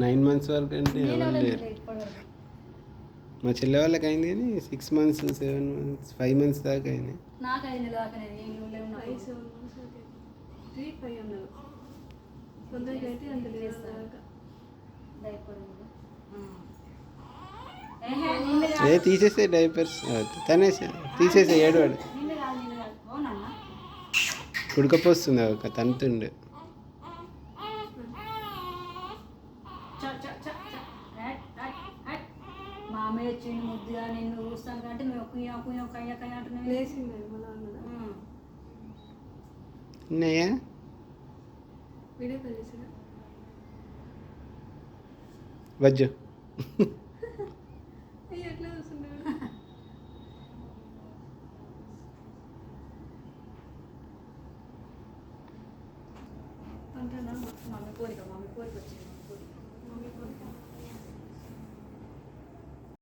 9 months వరకు అంటే ఎవరు లేరు. మా చెల్లె వాళ్ళకి అయింది కానీ 6 months 7 months 5 months దాకా అయింది. నాకు 5 నెలలు దాకా 5-7 months 3-5 అన్నారు. కొందరికి అయితే అంత లేదు దాకా. తీసేసే డైపర్స్ తనేసే తీసేసే ఏడవాడు ఉడకపోస్తుంది ఒక తంతుండే. మామయ్య వచ్చింది ముద్దుగా నిన్ను చూస్తాను కంటే నువ్వు కుయ్యా కుయ్యా కయ్యా కయ్యా అంటున్నావు. లేచింది మళ్ళా ఉన్నాయా వీడియో కాల్ చేసిన వజ్జు ఎట్లా చూస్తున్నాడు అంటానా మమ్మీ కోరిక వచ్చింది.